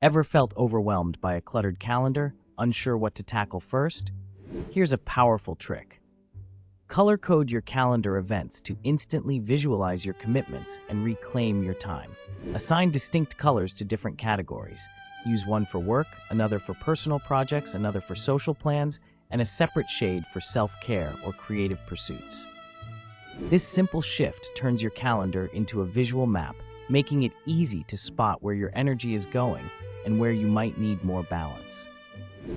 Ever felt overwhelmed by a cluttered calendar, unsure what to tackle first? Here's a powerful trick. Color code your calendar events to instantly visualize your commitments and reclaim your time. Assign distinct colors to different categories. Use one for work, another for personal projects, another for social plans, and a separate shade for self-care or creative pursuits. This simple shift turns your calendar into a visual map, making it easy to spot where your energy is going and where you might need more balance.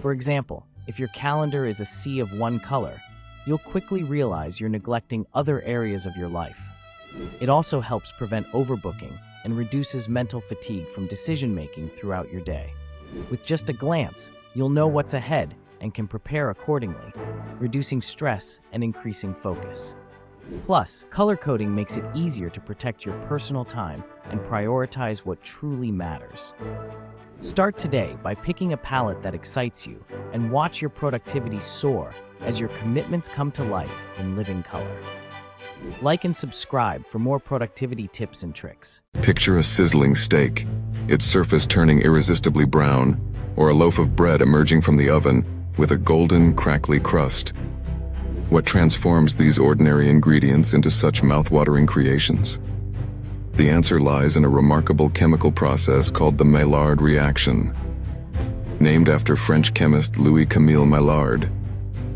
For example, if your calendar is a sea of one color, you'll quickly realize you're neglecting other areas of your life. It also helps prevent overbooking and reduces mental fatigue from decision-making throughout your day. With just a glance, you'll know what's ahead and can prepare accordingly, reducing stress and increasing focus. Plus, color coding makes it easier to protect your personal time and prioritize what truly matters. Start today by picking a palette that excites you and watch your productivity soar as your commitments come to life in living color. Like and subscribe for more productivity tips and tricks. Picture a sizzling steak, its surface turning irresistibly brown, or a loaf of bread emerging from the oven with a golden, crackly crust. What transforms these ordinary ingredients into such mouth-watering creations? The answer lies in a remarkable chemical process called the Maillard reaction. Named after French chemist Louis-Camille Maillard,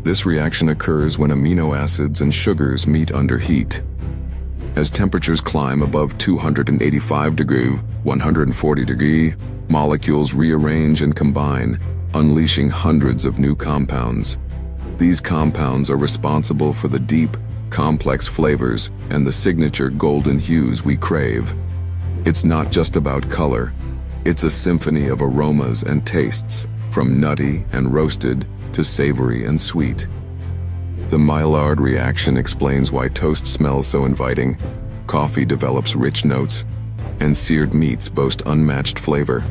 this reaction occurs when amino acids and sugars meet under heat. As temperatures climb above 285 degrees, 140 degrees, molecules rearrange and combine, unleashing hundreds of new compounds. These compounds are responsible for the deep, complex flavors and the signature golden hues we crave. It's not just about color. It's a symphony of aromas and tastes, from nutty and roasted to savory and sweet. The Maillard reaction explains why toast smells so inviting, coffee develops rich notes, and seared meats boast unmatched flavor.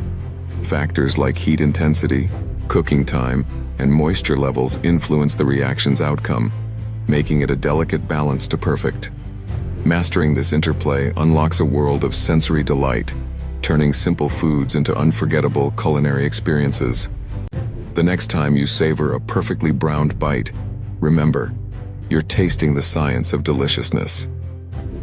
Factors like heat intensity, cooking time, and moisture levels influence the reaction's outcome, making it a delicate balance to perfect. Mastering this interplay unlocks a world of sensory delight, turning simple foods into unforgettable culinary experiences. The next time you savor a perfectly browned bite, remember, you're tasting the science of deliciousness.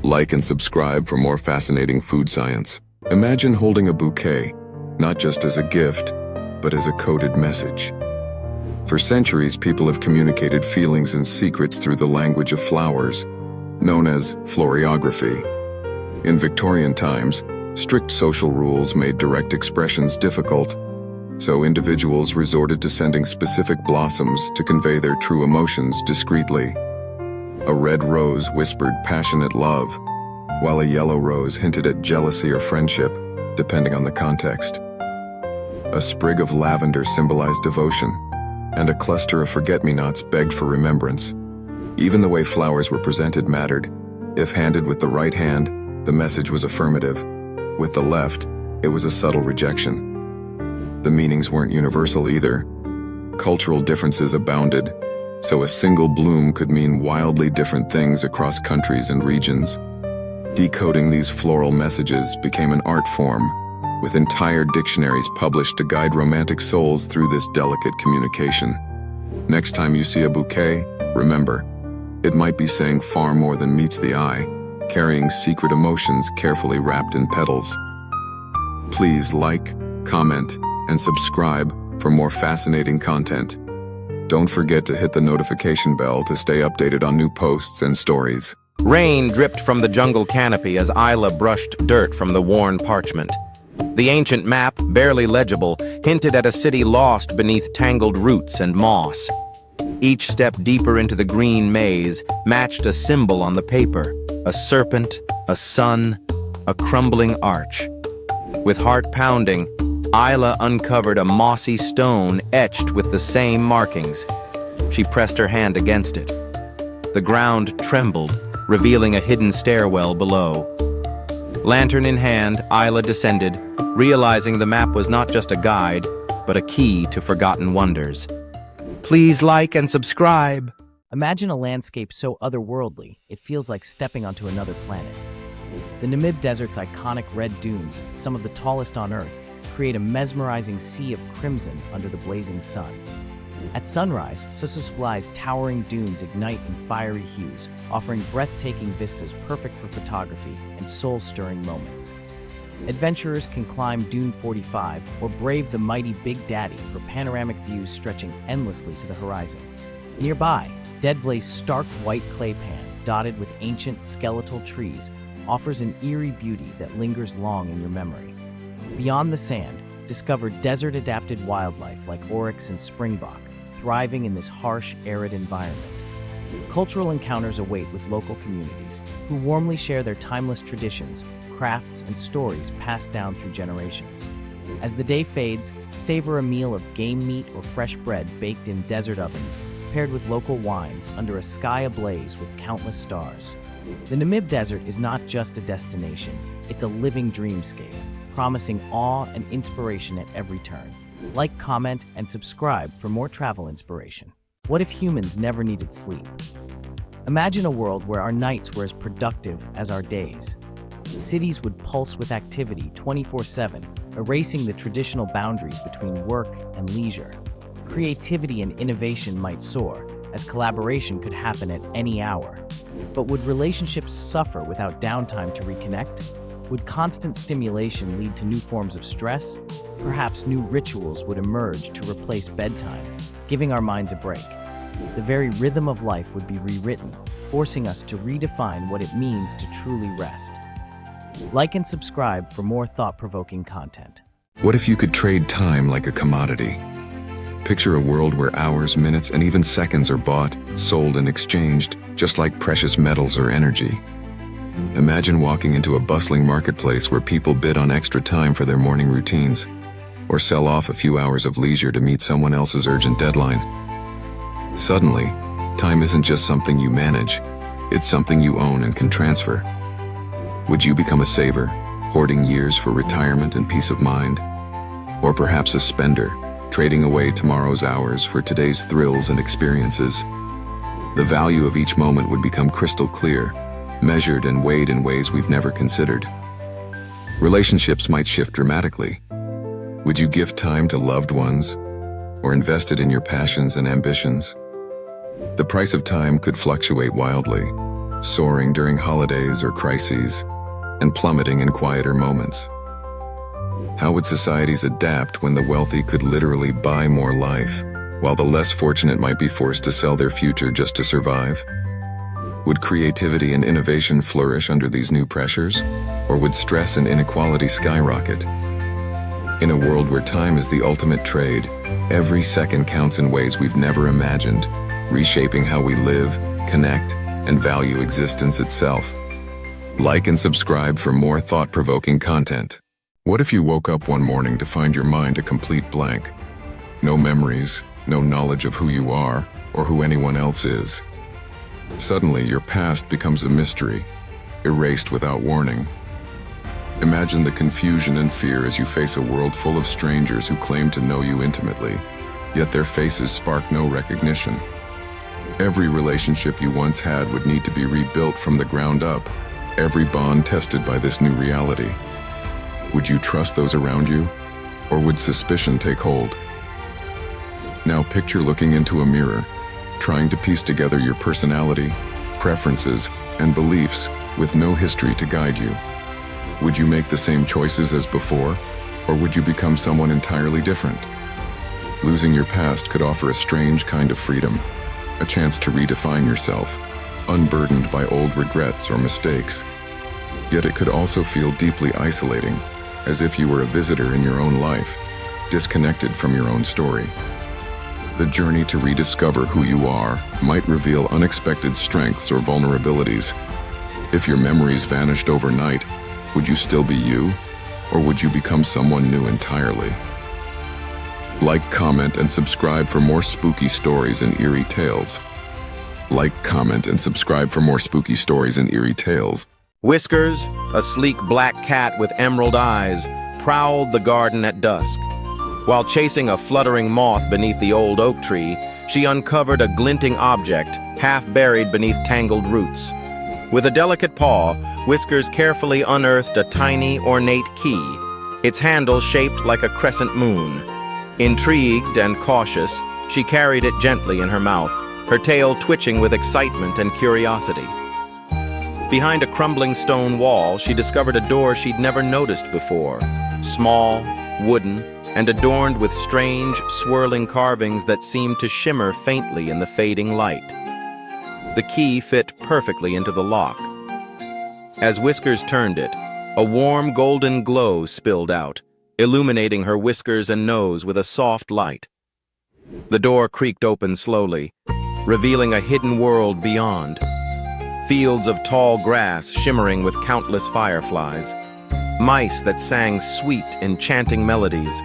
Like and subscribe for more fascinating food science. Imagine holding a bouquet, not just as a gift, but as a coded message. For centuries, people have communicated feelings and secrets through the language of flowers, known as florography. In Victorian times, strict social rules made direct expressions difficult, so individuals resorted to sending specific blossoms to convey their true emotions discreetly. A red rose whispered passionate love, while a yellow rose hinted at jealousy or friendship, depending on the context. A sprig of lavender symbolized devotion, and a cluster of forget-me-nots begged for remembrance. Even the way flowers were presented mattered. If handed with the right hand, the message was affirmative. With the left, it was a subtle rejection. The meanings weren't universal either. Cultural differences abounded, so a single bloom could mean wildly different things across countries and regions. Decoding these floral messages became an art form, with entire dictionaries published to guide romantic souls through this delicate communication. Next time you see a bouquet, remember, it might be saying far more than meets the eye, carrying secret emotions carefully wrapped in petals. Please like, comment, and subscribe for more fascinating content. Don't forget to hit the notification bell to stay updated on new posts and stories. Rain dripped from the jungle canopy as Isla brushed dirt from the worn parchment. The ancient map, barely legible, hinted at a city lost beneath tangled roots and moss. Each step deeper into the green maze matched a symbol on the paper: a serpent, a sun, a crumbling arch. With heart pounding, Isla uncovered a mossy stone etched with the same markings. She pressed her hand against it. The ground trembled, revealing a hidden stairwell below. Lantern in hand, Isla descended, realizing the map was not just a guide, but a key to forgotten wonders. Please like and subscribe. Imagine a landscape so otherworldly, it feels like stepping onto another planet. The Namib Desert's iconic red dunes, some of the tallest on Earth, create a mesmerizing sea of crimson under the blazing sun. At sunrise, Sossusvlei's towering dunes ignite in fiery hues, offering breathtaking vistas perfect for photography and soul-stirring moments. Adventurers can climb Dune 45 or brave the mighty Big Daddy for panoramic views stretching endlessly to the horizon. Nearby, Deadvlei's stark white clay pan, dotted with ancient skeletal trees, offers an eerie beauty that lingers long in your memory. Beyond the sand, discover desert-adapted wildlife like oryx and springbok, thriving in this harsh, arid environment. Cultural encounters await with local communities, who warmly share their timeless traditions, crafts, and stories passed down through generations. As the day fades, savor a meal of game meat or fresh bread baked in desert ovens, paired with local wines under a sky ablaze with countless stars. The Namib Desert is not just a destination, it's a living dreamscape, promising awe and inspiration at every turn. Like, comment, and subscribe for more travel inspiration. What if humans never needed sleep? Imagine a world where our nights were as productive as our days. Cities would pulse with activity 24/7, erasing the traditional boundaries between work and leisure. Creativity and innovation might soar, as collaboration could happen at any hour. But would relationships suffer without downtime to reconnect? Would constant stimulation lead to new forms of stress? Perhaps new rituals would emerge to replace bedtime, giving our minds a break. The very rhythm of life would be rewritten, forcing us to redefine what it means to truly rest. Like and subscribe for more thought-provoking content. What if you could trade time like a commodity? Picture a world where hours, minutes, and even seconds are bought, sold, and exchanged, just like precious metals or energy. Imagine walking into a bustling marketplace where people bid on extra time for their morning routines, or sell off a few hours of leisure to meet someone else's urgent deadline. Suddenly, time isn't just something you manage, it's something you own and can transfer. Would you become a saver, hoarding years for retirement and peace of mind? Or perhaps a spender, trading away tomorrow's hours for today's thrills and experiences? The value of each moment would become crystal clear, measured and weighed in ways we've never considered. Relationships might shift dramatically. Would you give time to loved ones, or invest it in your passions and ambitions? The price of time could fluctuate wildly, soaring during holidays or crises, and plummeting in quieter moments. How would societies adapt when the wealthy could literally buy more life, while the less fortunate might be forced to sell their future just to survive? Would creativity and innovation flourish under these new pressures, or would stress and inequality skyrocket? In a world where time is the ultimate trade, every second counts in ways we've never imagined, reshaping how we live, connect, and value existence itself. Like and subscribe for more thought-provoking content. What if you woke up one morning to find your mind a complete blank? No memories, no knowledge of who you are or who anyone else is. Suddenly, your past becomes a mystery, erased without warning. Imagine the confusion and fear as you face a world full of strangers who claim to know you intimately, yet their faces spark no recognition. Every relationship you once had would need to be rebuilt from the ground up, every bond tested by this new reality. Would you trust those around you, or would suspicion take hold? Now picture looking into a mirror, trying to piece together your personality, preferences, and beliefs with no history to guide you. Would you make the same choices as before, or would you become someone entirely different? Losing your past could offer a strange kind of freedom, a chance to redefine yourself, unburdened by old regrets or mistakes. Yet it could also feel deeply isolating, as if you were a visitor in your own life, disconnected from your own story. The journey to rediscover who you are might reveal unexpected strengths or vulnerabilities. If your memories vanished overnight, would you still be you, or would you become someone new entirely? Like, comment, and subscribe for more spooky stories and eerie tales. Like, comment, and subscribe for more spooky stories and eerie tales. Whiskers, a sleek black cat with emerald eyes, prowled the garden at dusk. While chasing a fluttering moth beneath the old oak tree, she uncovered a glinting object, half buried beneath tangled roots. With a delicate paw, Whiskers carefully unearthed a tiny, ornate key, its handle shaped like a crescent moon. Intrigued and cautious, she carried it gently in her mouth, her tail twitching with excitement and curiosity. Behind a crumbling stone wall, she discovered a door she'd never noticed before, small, wooden, and adorned with strange, swirling carvings that seemed to shimmer faintly in the fading light. The key fit perfectly into the lock. As Whiskers turned it, a warm golden glow spilled out, illuminating her whiskers and nose with a soft light. The door creaked open slowly, revealing a hidden world beyond. Fields of tall grass shimmering with countless fireflies, mice that sang sweet, enchanting melodies,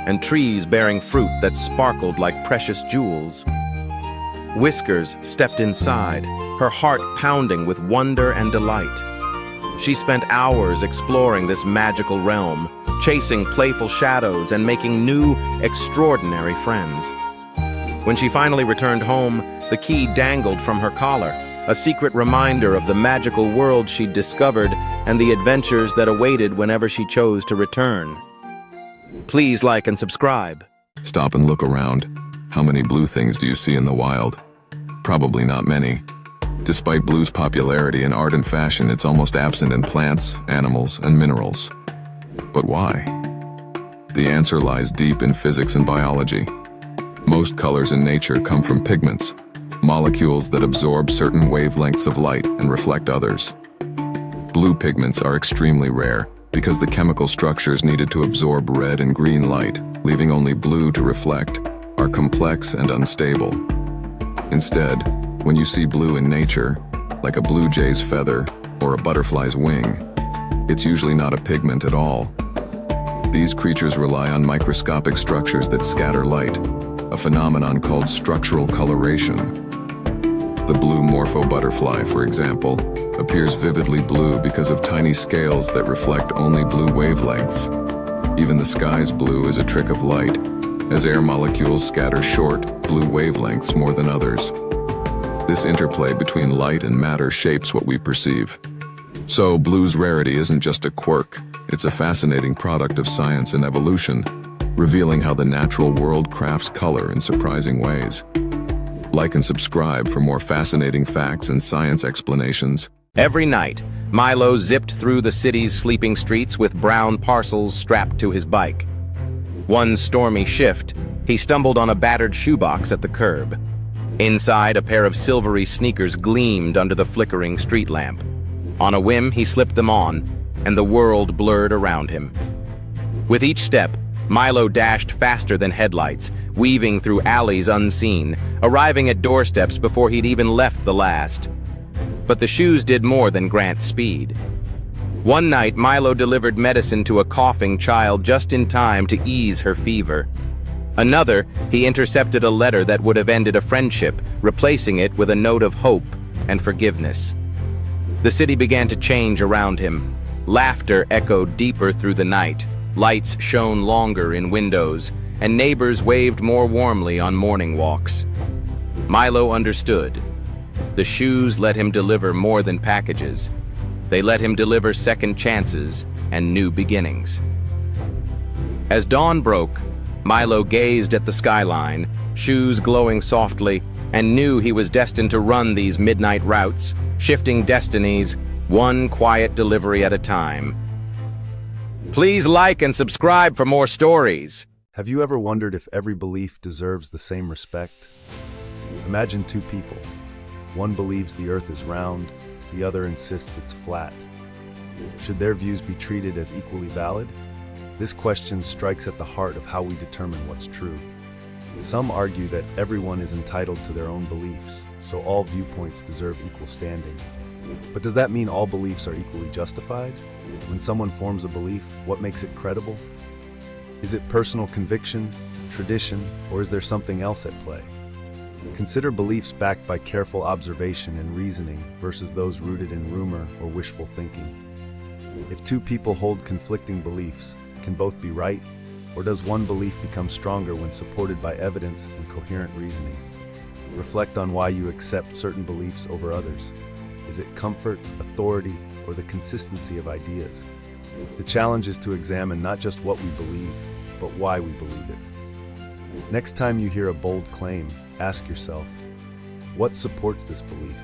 and trees bearing fruit that sparkled like precious jewels. Whiskers stepped inside, her heart pounding with wonder and delight. She spent hours exploring this magical realm, chasing playful shadows and making new, extraordinary friends. When she finally returned home, the key dangled from her collar, a secret reminder of the magical world she'd discovered and the adventures that awaited whenever she chose to return. Please like and subscribe. Stop and look around. How many blue things do you see in the wild? Probably not many. Despite blue's popularity in art and fashion, it's almost absent in plants, animals, and minerals. But why? The answer lies deep in physics and biology. Most colors in nature come from pigments, molecules that absorb certain wavelengths of light and reflect others. Blue pigments are extremely rare because the chemical structures needed to absorb red and green light, leaving only blue to reflect, are complex and unstable. Instead, when you see blue in nature, like a blue jay's feather or a butterfly's wing, it's usually not a pigment at all. These creatures rely on microscopic structures that scatter light, a phenomenon called structural coloration. The blue morpho butterfly, for example, appears vividly blue because of tiny scales that reflect only blue wavelengths. Even the sky's blue is a trick of light, as air molecules scatter short, blue wavelengths more than others. This interplay between light and matter shapes what we perceive. So, blue's rarity isn't just a quirk, it's a fascinating product of science and evolution, revealing how the natural world crafts color in surprising ways. Like and subscribe for more fascinating facts and science explanations. Every night, Milo zipped through the city's sleeping streets with brown parcels strapped to his bike. One stormy shift, he stumbled on a battered shoebox at the curb. Inside, a pair of silvery sneakers gleamed under the flickering street lamp. On a whim, he slipped them on, and the world blurred around him. With each step, Milo dashed faster than headlights, weaving through alleys unseen, arriving at doorsteps before he'd even left the last. But the shoes did more than grant speed. One night, Milo delivered medicine to a coughing child just in time to ease her fever. Another, he intercepted a letter that would have ended a friendship, replacing it with a note of hope and forgiveness. The city began to change around him. Laughter echoed deeper through the night. Lights shone longer in windows, and neighbors waved more warmly on morning walks. Milo understood. The shoes let him deliver more than packages. They let him deliver second chances and new beginnings. As dawn broke, Milo gazed at the skyline, shoes glowing softly, and knew he was destined to run these midnight routes, shifting destinies, one quiet delivery at a time. Please like and subscribe for more stories. Have you ever wondered if every belief deserves the same respect? Imagine two people. One believes the earth is round, the other insists it's flat. Should their views be treated as equally valid? This question strikes at the heart of how we determine what's true. Some argue that everyone is entitled to their own beliefs, so all viewpoints deserve equal standing. But does that mean all beliefs are equally justified? When someone forms a belief, what makes it credible? Is it personal conviction, tradition, or is there something else at play? Consider beliefs backed by careful observation and reasoning versus those rooted in rumor or wishful thinking. If two people hold conflicting beliefs, can both be right? Or does one belief become stronger when supported by evidence and coherent reasoning? Reflect on why you accept certain beliefs over others. Is it comfort, authority, or the consistency of ideas? The challenge is to examine not just what we believe, but why we believe it. Next time you hear a bold claim, ask yourself, what supports this belief?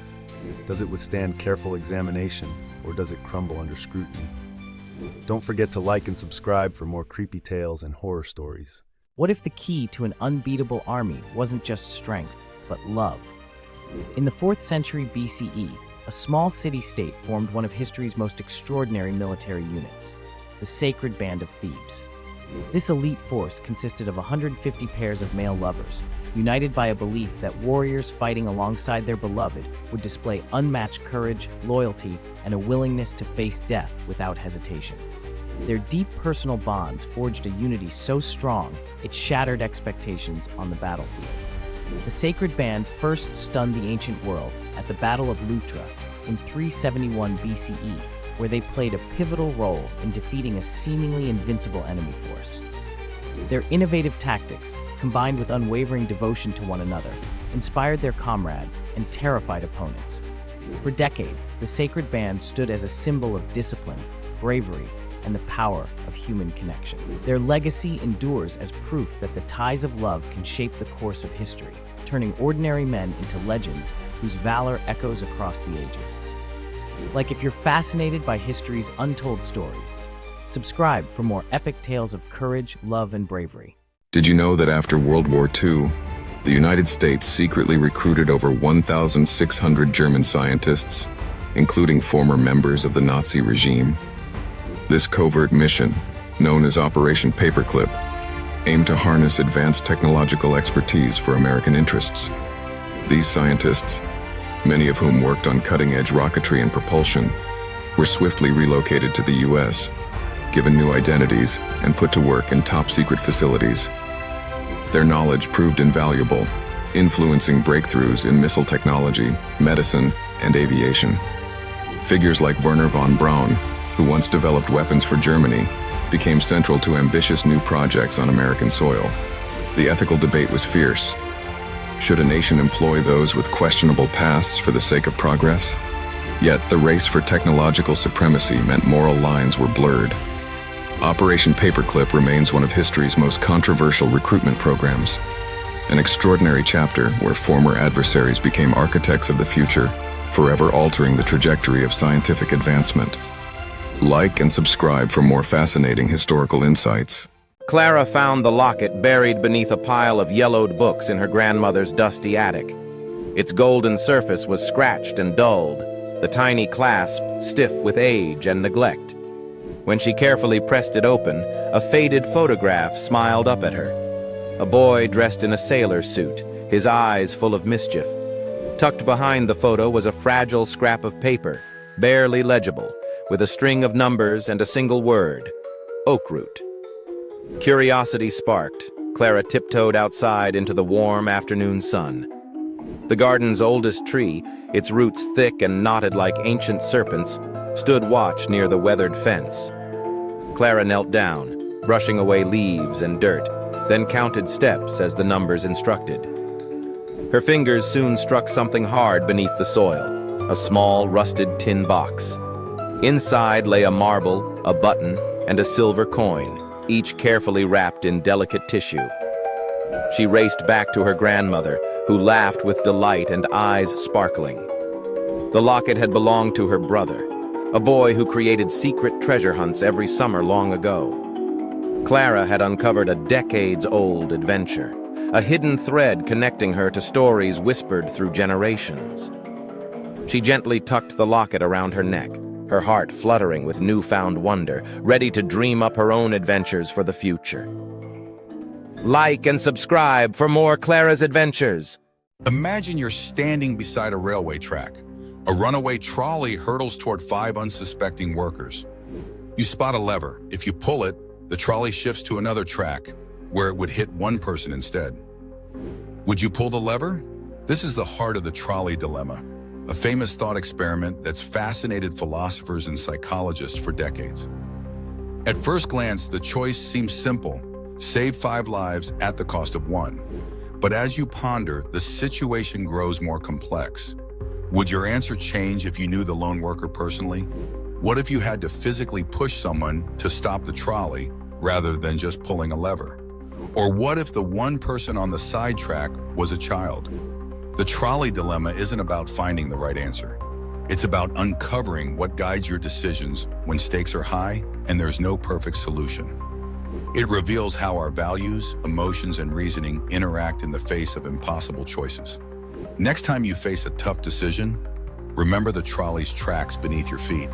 Does it withstand careful examination, or does it crumble under scrutiny? Don't forget to like and subscribe for more creepy tales and horror stories. What if the key to an unbeatable army wasn't just strength, but love? In the 4th century BCE, a small city-state formed one of history's most extraordinary military units, the Sacred Band of Thebes. This elite force consisted of 150 pairs of male lovers, united by a belief that warriors fighting alongside their beloved would display unmatched courage, loyalty, and a willingness to face death without hesitation. Their deep personal bonds forged a unity so strong it shattered expectations on the battlefield. The Sacred Band first stunned the ancient world at the Battle of Leuctra in 371 BCE, where they played a pivotal role in defeating a seemingly invincible enemy force. Their innovative tactics, combined with unwavering devotion to one another, inspired their comrades and terrified opponents. For decades, the Sacred Band stood as a symbol of discipline, bravery, and the power of human connection. Their legacy endures as proof that the ties of love can shape the course of history, turning ordinary men into legends whose valor echoes across the ages. Like, if you're fascinated by history's untold stories, subscribe for more epic tales of courage, love, and bravery. Did you know that after World War II, the United States secretly recruited over 1,600 German scientists, including former members of the Nazi regime? This covert mission, known as Operation Paperclip, aimed to harness advanced technological expertise for American interests. These scientists, many of whom worked on cutting-edge rocketry and propulsion, were swiftly relocated to the U.S., given new identities, and put to work in top-secret facilities. Their knowledge proved invaluable, influencing breakthroughs in missile technology, medicine, and aviation. Figures like Werner von Braun, who once developed weapons for Germany, became central to ambitious new projects on American soil. The ethical debate was fierce. Should a nation employ those with questionable pasts for the sake of progress? Yet the race for technological supremacy meant moral lines were blurred. Operation Paperclip remains one of history's most controversial recruitment programs, an extraordinary chapter where former adversaries became architects of the future, forever altering the trajectory of scientific advancement. Like and subscribe for more fascinating historical insights. Clara found the locket buried beneath a pile of yellowed books in her grandmother's dusty attic. Its golden surface was scratched and dulled, the tiny clasp stiff with age and neglect. When she carefully pressed it open, a faded photograph smiled up at her. A boy dressed in a sailor suit, his eyes full of mischief. Tucked behind the photo was a fragile scrap of paper, barely legible, with a string of numbers and a single word: oak root. Curiosity sparked. Clara tiptoed outside into the warm afternoon sun. The garden's oldest tree, its roots thick and knotted like ancient serpents, stood watch near the weathered fence. Clara knelt down, brushing away leaves and dirt, then counted steps as the numbers instructed. Her fingers soon struck something hard beneath the soil, a small, rusted tin box. Inside lay a marble, a button, and a silver coin, each carefully wrapped in delicate tissue. She raced back to her grandmother, who laughed with delight and eyes sparkling. The locket had belonged to her brother, a boy who created secret treasure hunts every summer long ago. Clara had uncovered a decades-old adventure, a hidden thread connecting her to stories whispered through generations. She gently tucked the locket around her neck, her heart fluttering with newfound wonder, ready to dream up her own adventures for the future. Like and subscribe for more Clara's adventures. Imagine you're standing beside a railway track. A runaway trolley hurtles toward 5 unsuspecting workers. You spot a lever. If you pull it, the trolley shifts to another track, where it would hit one person instead. Would you pull the lever? This is the heart of the trolley dilemma, a famous thought experiment that's fascinated philosophers and psychologists for decades. At first glance, the choice seems simple: save 5 lives at the cost of 1. But as you ponder, the situation grows more complex. Would your answer change if you knew the lone worker personally? What if you had to physically push someone to stop the trolley rather than just pulling a lever? Or what if the one person on the side track was a child? The trolley dilemma isn't about finding the right answer. It's about uncovering what guides your decisions when stakes are high and there's no perfect solution. It reveals how our values, emotions, and reasoning interact in the face of impossible choices. Next time you face a tough decision, remember the trolley's tracks beneath your feet.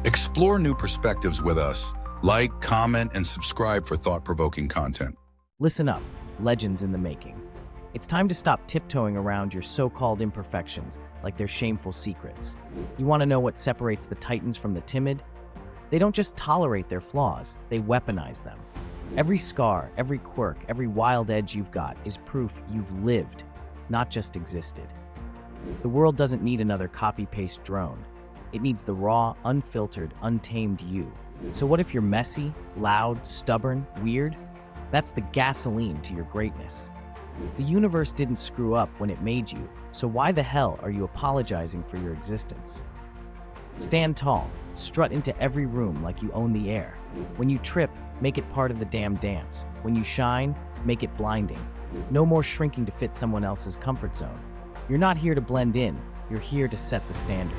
Explore new perspectives with us. Like, comment, and subscribe for thought-provoking content. Listen up, legends in the making. It's time to stop tiptoeing around your so-called imperfections like they're shameful secrets. You want to know what separates the titans from the timid? They don't just tolerate their flaws, they weaponize them. Every scar, every quirk, every wild edge you've got is proof you've lived, not just existed. The world doesn't need another copy-paste drone. It needs the raw, unfiltered, untamed you. So what if you're messy, loud, stubborn, weird? That's the gasoline to your greatness. The universe didn't screw up when it made you, so why the hell are you apologizing for your existence? Stand tall, strut into every room like you own the air. When you trip, make it part of the damn dance. When you shine, make it blinding. No more shrinking to fit someone else's comfort zone. You're not here to blend in, you're here to set the standard.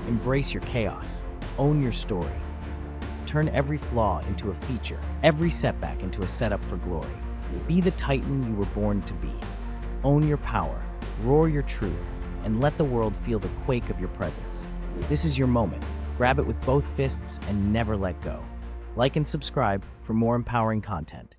Embrace your chaos, own your story. Turn every flaw into a feature, every setback into a setup for glory. Be the titan you were born to be. Own your power, roar your truth, and let the world feel the quake of your presence. This is your moment. Grab it with both fists and never let go. Like and subscribe for more empowering content.